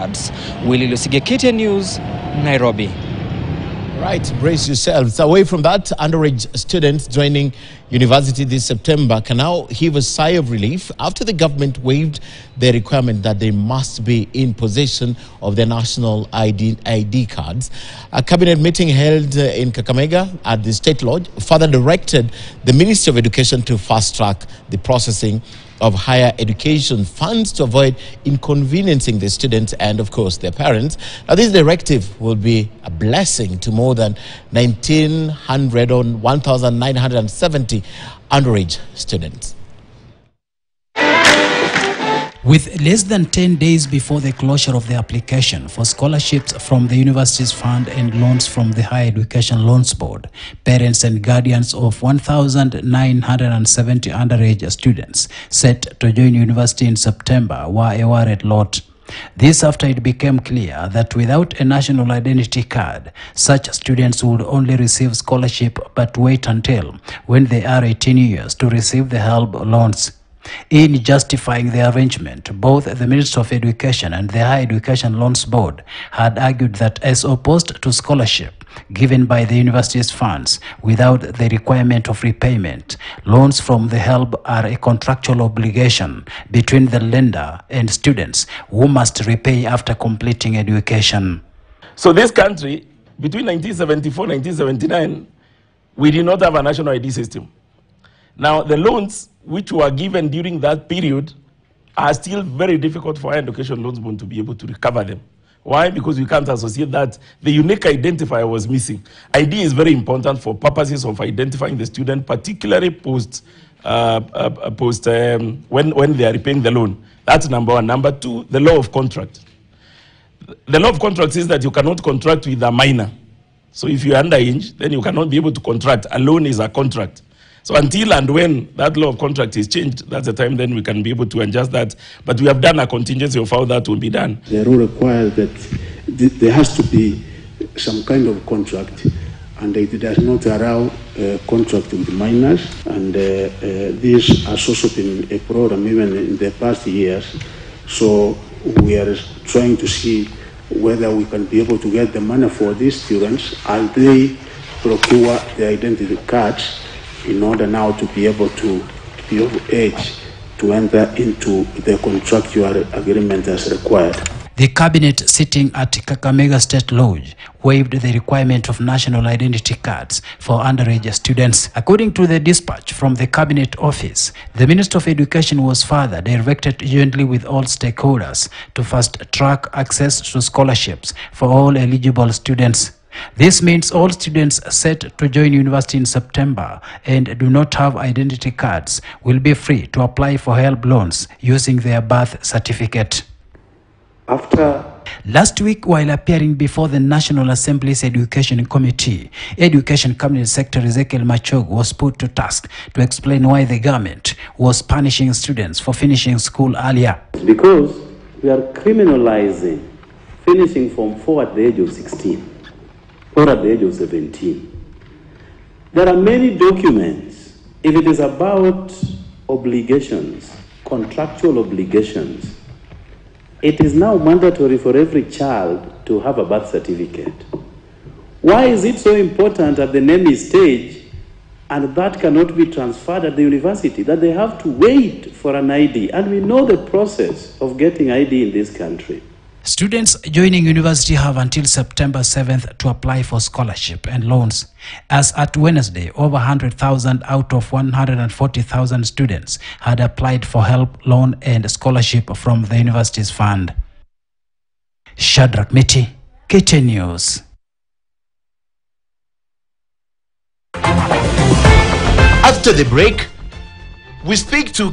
cards. Willy Lusige, KTN News, Nairobi. Right, brace yourselves. Away from that, underage students joining university this September can now heave a sigh of relief after the government waived the requirement that they must be in possession of their national ID cards. A cabinet meeting held in Kakamega at the State Lodge further directed the Ministry of Education to fast-track the processing of higher education funds to avoid inconveniencing the students and, of course, their parents. Now, this directive will be a blessing to more than 1,900 or 1,970 underage students. With less than 10 days before the closure of the application for scholarships from the Universities Fund and loans from the Higher Education Loans Board, parents and guardians of 1,970 underage students set to join university in September were a worried lot. This after it became clear that without a national identity card, such students would only receive scholarship but wait until when they are 18 years to receive the HELB loans. In justifying the arrangement, both the Ministry of Education and the Higher Education Loans Board had argued that as opposed to scholarship given by the university's funds without the requirement of repayment, loans from the HELB are a contractual obligation between the lender and students who must repay after completing education. So this country, between 1974 and 1979, we did not have a national ID system. Now, the loans which were given during that period are still very difficult for Higher Education Loans Board to be able to recover them. Why? Because we can't associate that. The unique identifier was missing. ID is very important for purposes of identifying the student, particularly when they are repaying the loan. That's number one. Number two, the law of contract. The law of contract says that you cannot contract with a minor. So if you're underage, then you cannot be able to contract. A loan is a contract. So until and when that law of contract is changed, that's the time then we can be able to adjust that. But we have done a contingency of how that will be done. The rule requires that there has to be some kind of contract, and it does not allow contract with minors. And this has also been a problem even in the past years. So we are trying to see whether we can be able to get the money for these students as they procure the identity cards, in order now to be able to be of age to enter into the contractual agreement as required. The cabinet sitting at Kakamega State Lodge waived the requirement of national identity cards for underage students. According to the dispatch from the cabinet office, the Minister of Education was further directed jointly with all stakeholders to fast-track access to scholarships for all eligible students. This means all students set to join university in September and do not have identity cards will be free to apply for HELB loans using their birth certificate. Last week, while appearing before the National Assembly's Education Committee, Education Cabinet Secretary Ezekiel Machogu was put to task to explain why the government was punishing students for finishing school earlier. Because we are criminalizing finishing Form 4 at the age of 16. Or at the age of 17. There are many documents. If it is about obligations, contractual obligations, it is now mandatory for every child to have a birth certificate. Why is it so important at the naming stage and that cannot be transferred at the university, that they have to wait for an ID? And we know the process of getting ID in this country. Students joining university have until September 7th to apply for scholarship and loans. As at Wednesday, over 100,000 out of 140,000 students had applied for HELB loan and scholarship from the university's fund. Shadrach Miti, KTN News. After the break, we speak to